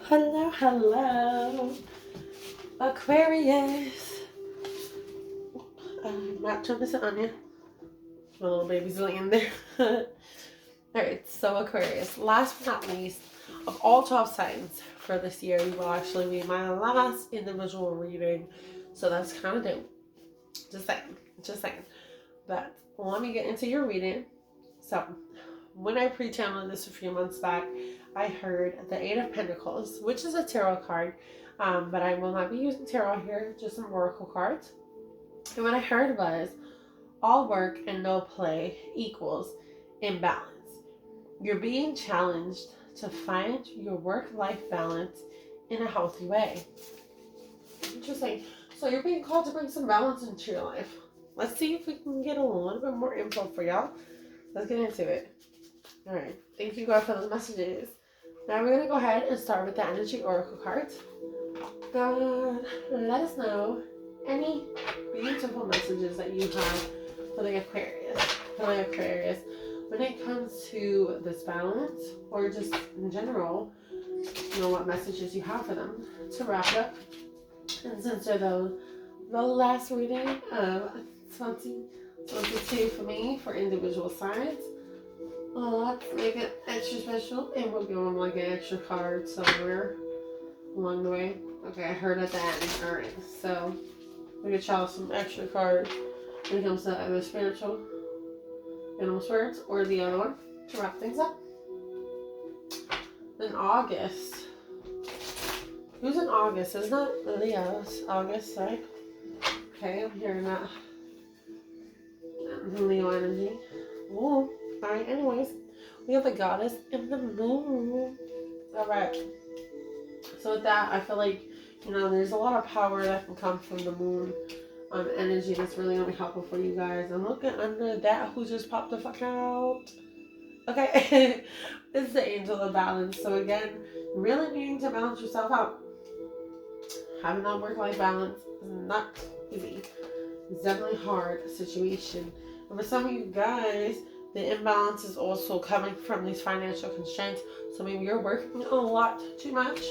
Hello, hello, Aquarius. Not trying to sit on you. My little baby's laying there. Alright, so Aquarius, last but not least, of all 12 signs for this year, you will actually be my last individual reading. So that's kind of dope. Just saying. But let me get into your reading. So, when I pre-channeled this a few months back, I heard the Eight of Pentacles, which is a tarot card, but I will not be using tarot here, just some oracle cards. And what I heard was, all work and no play equals imbalance. You're being challenged to find your work-life balance in a healthy way. Interesting. So you're being called to bring some balance into your life. Let's see if we can get a little bit more info for y'all. Let's get into it. Alright, thank you God for those messages. Now we're going to go ahead and start with the energy oracle cards. God, let us know any beautiful messages that you have for the Aquarius. When it comes to this balance, or just in general, you know, what messages you have for them to wrap up. And since they're the last reading of 2022 for me, for individual signs, let's make it extra special, and we'll give them like an extra card somewhere along the way. Okay, I heard at the end. Alright, so we could choose some extra cards when it comes to either spiritual, animal spirits, or the other one to wrap things up. In August. Who's in August? Isn't that Leo's August, right? Okay, I'm hearing that. Leo energy. Ooh. Alright, anyways, we have the goddess and the moon. Alright. So with that, I feel like, you know, there's a lot of power that can come from the moon energy that's really going to be helpful for you guys. I'm looking under that who just popped the fuck out. Okay. It's the angel of balance. So again, really needing to balance yourself out. Having that work-life balance is not easy. It's definitely a hard situation. And for some of you guys, the imbalance is also coming from these financial constraints. So maybe you're working a lot too much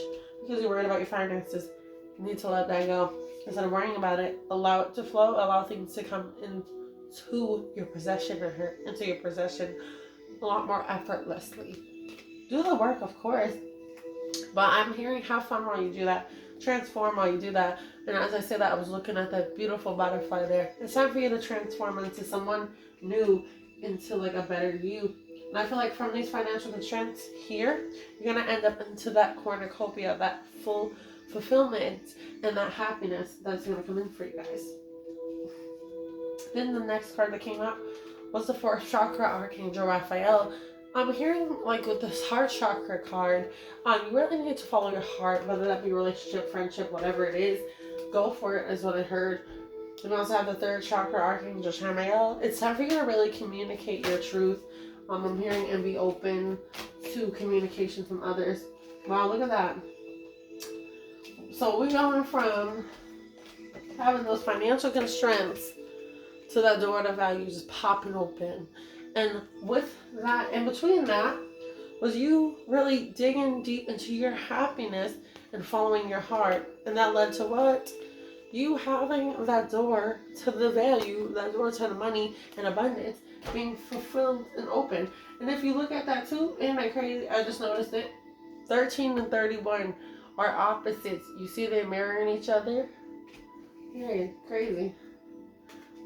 because you're worried about your finances. You need to let that go. Instead of worrying about it, allow it to flow, allow things to come into your possession a lot more effortlessly. Do the work, of course, but I'm hearing have fun while you do that. Transform while you do that. And as I say that, I was looking at that beautiful butterfly there. It's time for you to transform into someone new, into like a better you. And I feel like from these financial constraints here, you're going to end up into that cornucopia, that full fulfillment and that happiness that's going to come in for you guys. Then the next card that came up was the fourth chakra, Archangel Raphael. I'm hearing like with this heart chakra card, you really need to follow your heart, whether that be relationship, friendship, whatever it is. Go for it is what I heard. And we also have the third chakra, Archangel Chamuel. It's time for you to really communicate your truth. I'm hearing and be open to communication from others. Wow, look at that. So we're going from having those financial constraints to that door to value just popping open. And with that, in between that, was you really digging deep into your happiness and following your heart. And that led to what? You having that door to the value, that door to the money and abundance being fulfilled and open. And if you look at that too, ain't that crazy? I just noticed it. 13 and 31 are opposites. You see they're mirroring each other? Yeah, crazy.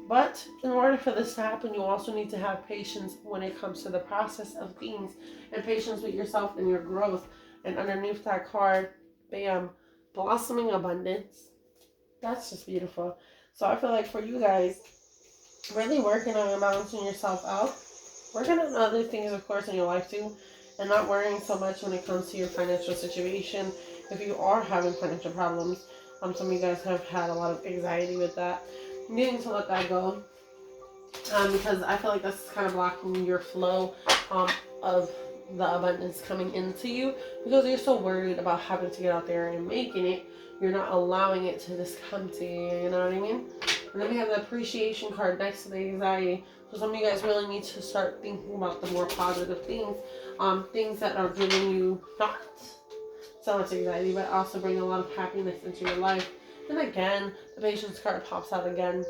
But in order for this to happen, you also need to have patience when it comes to the process of things, and patience with yourself and your growth. And underneath that card, bam, blossoming abundance. That's just beautiful. So I feel like for you guys, really working on balancing yourself out, working on other things, of course, in your life too, and not worrying so much when it comes to your financial situation. If you are having financial problems, some of you guys have had a lot of anxiety with that. Needing to let that go, because I feel like that's kind of blocking your flow of the abundance coming into you, because you're so worried about having to get out there and making it. You're not allowing it to just come to you, you know what I mean? And then we have the appreciation card next to the anxiety. So some of you guys really need to start thinking about the more positive things, things that are giving you not so much anxiety, but also bring a lot of happiness into your life. And again, the patience card pops out again.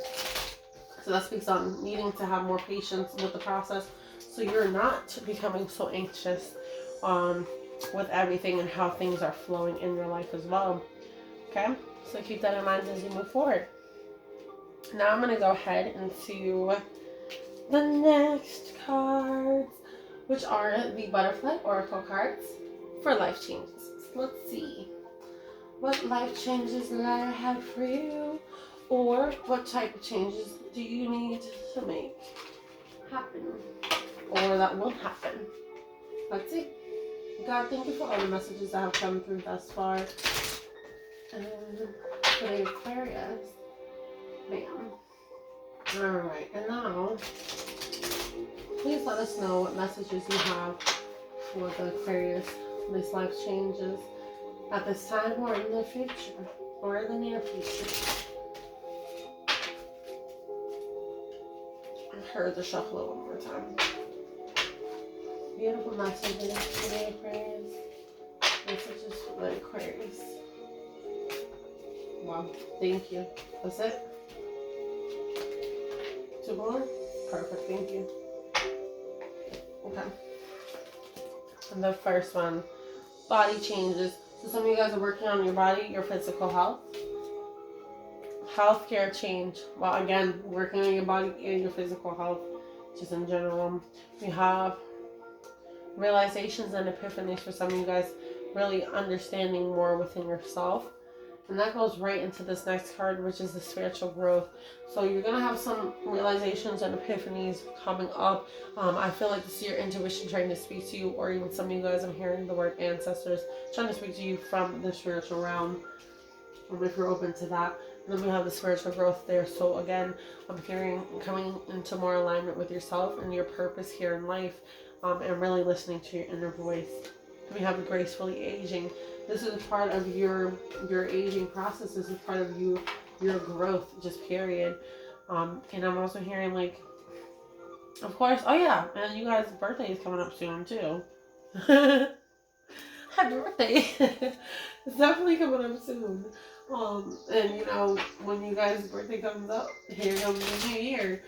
So that speaks on needing to have more patience with the process, so you're not becoming so anxious with everything and how things are flowing in your life as well. Okay, so keep that in mind as you move forward. Now I'm going to go ahead into the next cards, which are the Butterfly Oracle cards for life changes. Let's see. What life changes will I have for you? Or what type of changes do you need to make happen? Or that will happen? Let's see. God, thank you for all the messages that have come through thus far. And for the Aquarius. Bam. Alright, and now, please let us know what messages you have for the Aquarius, these life changes at this time or in the future, or in the near future. I heard the shuffle one more time. Beautiful messages for the Aquarius. Messages for the Aquarius. Wow, thank you. That's it? 2 more? Perfect, thank you. Okay. And the first one, body changes. So some of you guys are working on your body, your physical health. Healthcare change. Well, again, working on your body and your physical health, just in general. We have realizations and epiphanies for some of you guys, really understanding more within yourself. And that goes right into this next card, which is the spiritual growth. So you're going to have some realizations and epiphanies coming up. I feel like this is your intuition trying to speak to you, or even some of you guys, I'm hearing the word ancestors, trying to speak to you from the spiritual realm, if you're open to that. And then we have the spiritual growth there. So again, I'm hearing coming into more alignment with yourself and your purpose here in life, and really listening to your inner voice. And we have the gracefully aging. This is part of your aging process. This is part of your growth, just period. And I'm also hearing, like, of course, oh yeah, and you guys' birthday is coming up soon too. Happy birthday! It's definitely coming up soon. And you know, when you guys' birthday comes up, here comes the new year.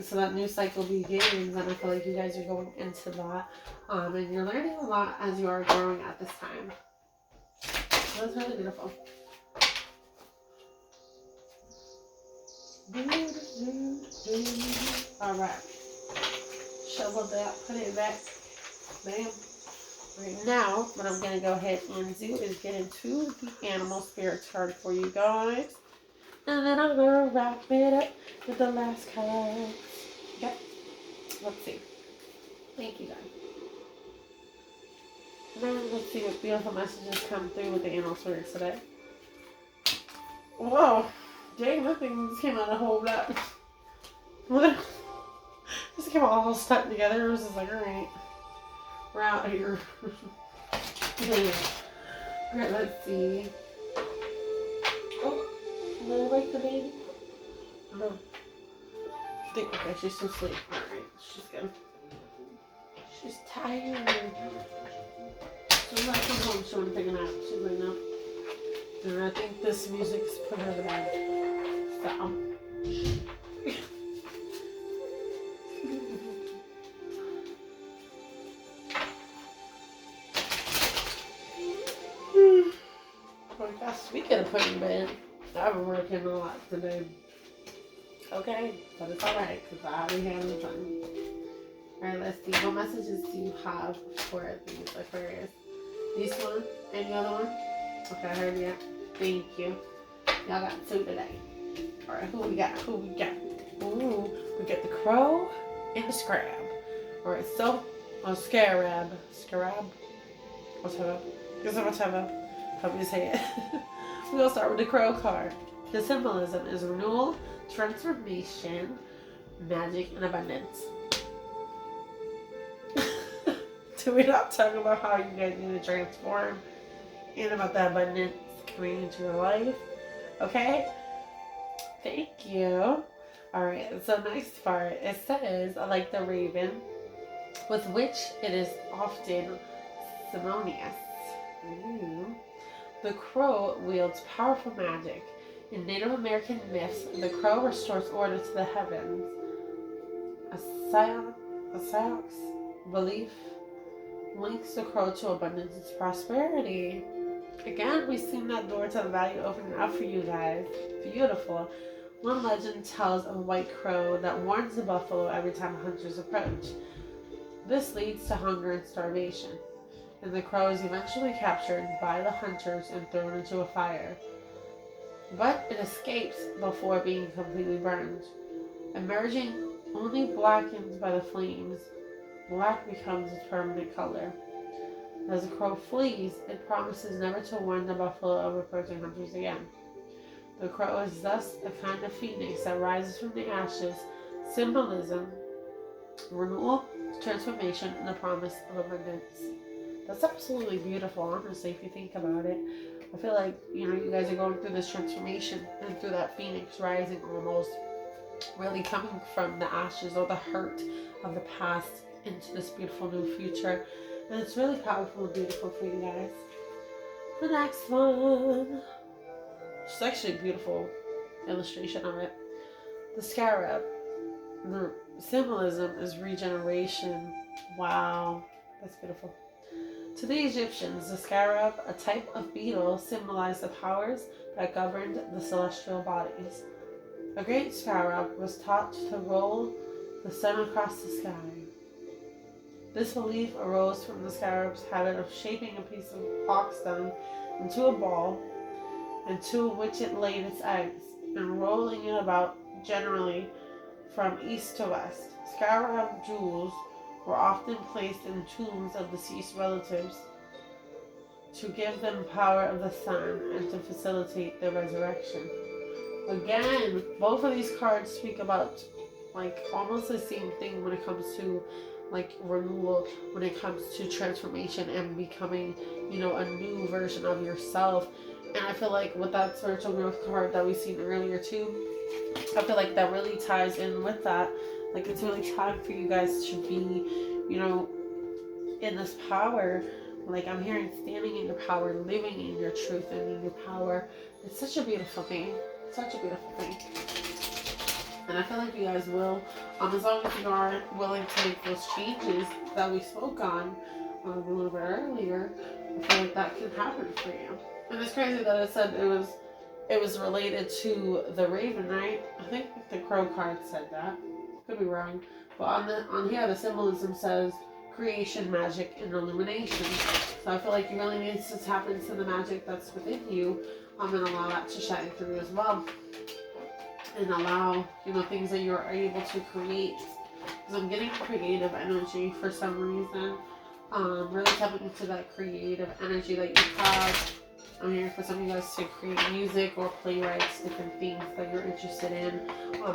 So that new cycle begins, and I feel like you guys are going into that. And you're learning a lot as you are growing at this time. So that's really beautiful. Alright. Shovel that, put it back. Bam. Right now, what I'm going to go ahead and do is get into the animal spirit card for you guys. And then I'm going to wrap it up with the last card. Okay. Let's see. Thank you guys. Now let's see what beautiful messages come through with the animal spirits today. Whoa. Dang, that thing just came out a whole lot. Just came all stuck together. It was just like, alright. We're out here. Alright, let's see. Oh, did I wake the baby? No. Okay, she's still asleep. Alright, she's good. She's tired. So when I come home, she wouldn't take a nap. She's like, no. And I think this music's put her to bed. So. Speaking of putting in bed, I've been working a lot today. Okay, but it's alright because I'll be having fun. Alright, let's see. What messages do you have for these Aquarius? This one? Any other one? Okay, I heard you. Thank you. Y'all got 2 today. Alright, who we got? Who we got? Ooh, we got the crow and the scrab. Alright, so, scarab. Scarab? Whatever. Whatever. Hope you say it. We're going to start with the crow card. The symbolism is renewal, transformation, magic, and abundance. So we're not talking about how you guys need to transform and about the abundance coming into your life. Okay? Thank you. Alright, so next part, it says, like the raven, with which it is often synonymous. The crow wields powerful magic. In Native American myths, the crow restores order to the heavens. A Sioux belief links the crow to abundance and prosperity. Again, we've seen that door to the value opening up for you guys. Beautiful. One legend tells of a white crow that warns the buffalo every time hunters approach. This leads to hunger and starvation, and the crow is eventually captured by the hunters and thrown into a fire. But it escapes before being completely burned. Emerging only blackened by the flames, black becomes its permanent color. As the crow flees, it promises never to warn the buffalo of approaching hunters again. The crow is thus a kind of phoenix that rises from the ashes, symbolism, renewal, transformation, and the promise of abundance. That's absolutely beautiful, honestly, if you think about it. I feel like, you guys are going through this transformation and through that phoenix rising almost, really coming from the ashes or the hurt of the past into this beautiful new future. And it's really powerful and beautiful for you guys. The next one. It's actually a beautiful illustration of it. The scarab. The symbolism is regeneration. Wow. That's beautiful. To the Egyptians, the scarab, a type of beetle, symbolized the powers that governed the celestial bodies. A great scarab was taught to roll the sun across the sky. This belief arose from the scarab's habit of shaping a piece of ox dung into a ball, into which it laid its eggs, and rolling it about generally from east to west. Scarab jewels were often placed in tombs of deceased relatives to give them power of the sun and to facilitate their resurrection. Again, both of these cards speak about almost the same thing when it comes to renewal, when it comes to transformation and becoming, a new version of yourself. And I feel like with that spiritual growth card that we've seen earlier too, I feel like that really ties in with that. It's really time for you guys to be, in this power. I'm hearing standing in your power, living in your truth and in your power. It's such a beautiful thing. Such a beautiful thing. And I feel like you guys will, as long as you are willing to make those changes that we spoke on a little bit earlier, I feel like that can happen for you. And it's crazy that it said it was related to the raven, right? I think the crow card said that. Could be wrong. But on here the symbolism says creation, magic, and illumination. So I feel like you really need to tap into the magic that's within you, and allow that to shine through as well. And allow, things that you're able to create. Because I'm getting creative energy for some reason. Really tapping into that creative energy that you have. I'm here for some of you guys to create music or playwrights, different things that you're interested in.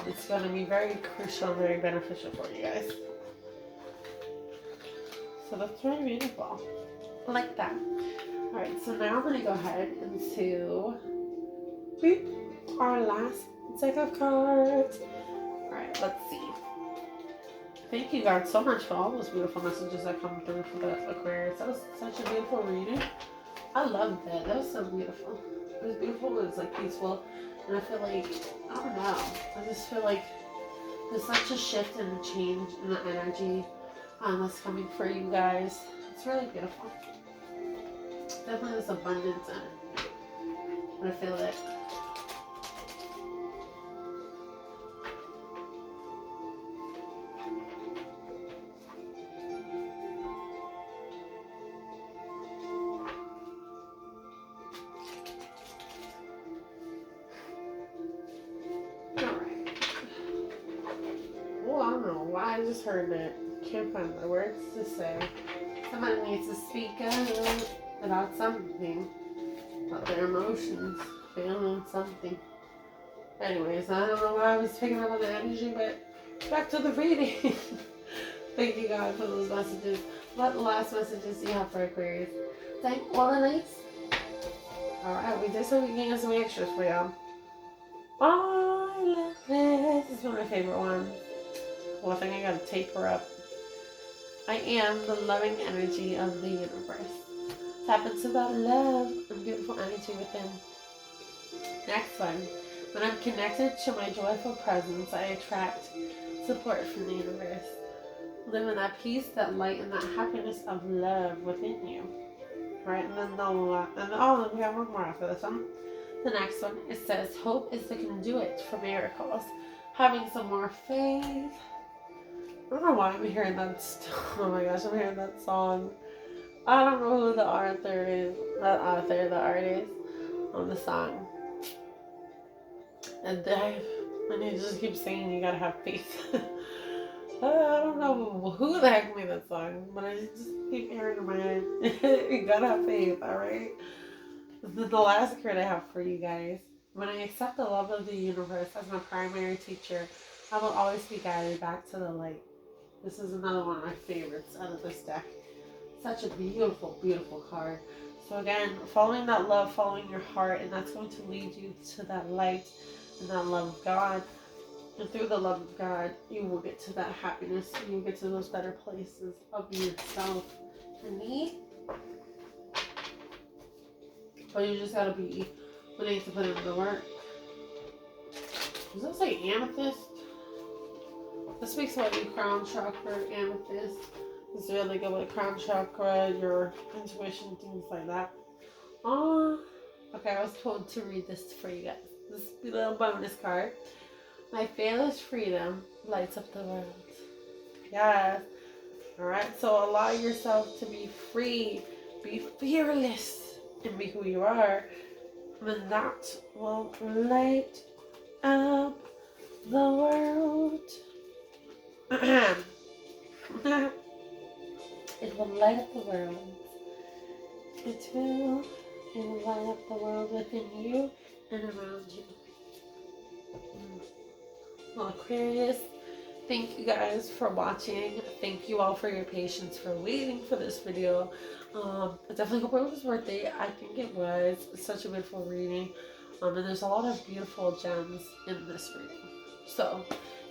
It's going to be very crucial, very beneficial for you guys. So that's very beautiful. I like that. Alright, so now I'm going to go ahead into our last deck of cards. Alright, let's see. Thank you guys so much for all those beautiful messages that come through for the Aquarius. That was such a beautiful reading. I loved it. That was so beautiful. It was beautiful. It was peaceful. And I feel like, I don't know. I just feel like there's such a shift and a change in the energy that's coming for you guys. It's really beautiful. Definitely this abundance in it. I feel it. I just heard it. Can't find the words to say. Somebody needs to speak up about something. About their emotions. Feeling something. Anyways, I don't know why I was picking up on the energy, but back to the reading. Thank you God for those messages. What last messages do you have for Aquarius? Thank all the nights. Alright, we did some getting some extras for y'all. Oh, I love this. This is one of my favorite ones. Well, I think I gotta tape her up. I am the loving energy of the universe. Tap into that love and beautiful energy unity within. Next one. When I'm connected to my joyful presence, I attract support from the universe. Live in that peace, that light, and that happiness of love within you. Right? And then we have one more after this one. The next one, it says, hope is the conduit for miracles. Having some more faith. I don't know why I'm hearing that. Oh my gosh, I'm hearing that song. I don't know who the author is. The artist on the song. And he just keeps saying you gotta have faith. I don't know who the heck made that song, but I just keep hearing in my head. You gotta have faith, alright? This is the last card I have for you guys. When I accept the love of the universe as my primary teacher, I will always be guided back to the light. This is another one of my favorites out of this deck. Such a beautiful, beautiful card. So again, following that love, following your heart, and that's going to lead you to that light and that love of God. And through the love of God, you will get to that happiness. You will get to those better places of yourself. For me, but you just gotta be willing to put in the work. Does that say amethyst? This speaks about your crown chakra, amethyst. It's really good with crown chakra, your intuition, things like that. Okay, I was told to read this for you guys. This is a little bonus card. My fearless freedom lights up the world. Yes. Alright, so allow yourself to be free. Be fearless. And be who you are. And that will light up the world. It will light up the world. It will light up the world within you and around you. Well, Aquarius, thank you guys for watching. Thank you all for your patience for waiting for this video. I definitely hope it was worth it. I think it was. It's such a beautiful reading. And there's a lot of beautiful gems in this reading. So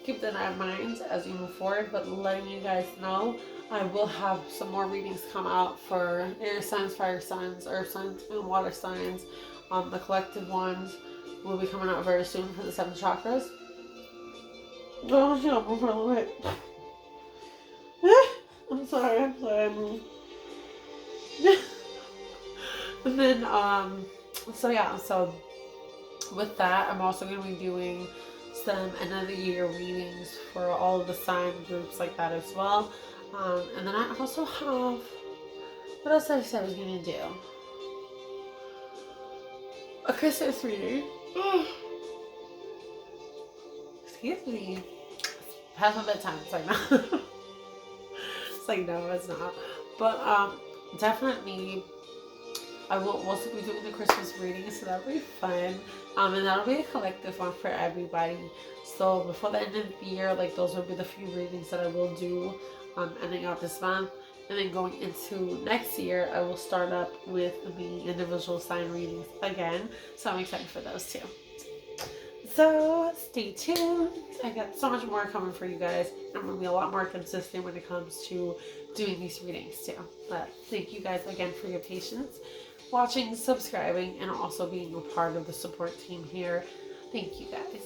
keep that in mind as you move forward. But letting you guys know, I will have some more readings come out for air signs, fire signs, earth signs, and water signs. The collective ones will be coming out very soon for the 7 chakras. Oh, yeah, move a little bit. I'm sorry. And then, so with that, I'm also going to be doing some end of the year readings for all of the sign groups like that as well. And then I also have, what else did I say I was going to do? A Christmas reading. Excuse me. Past my bedtime. It's like, no. It's like, no, it's not. But, definitely, I will also be doing the Christmas reading, so that'll be fun. And that'll be a collective one for everybody. So before the end of the year, like, those will be the few readings that I will do, ending out this month. And then going into next year, I will start up with the individual sign readings again. So I'm excited for those too. So stay tuned. I got so much more coming for you guys. I'm going to be a lot more consistent when it comes to doing these readings too. But thank you guys again for your patience, watching, subscribing, and also being a part of the support team here. Thank you guys.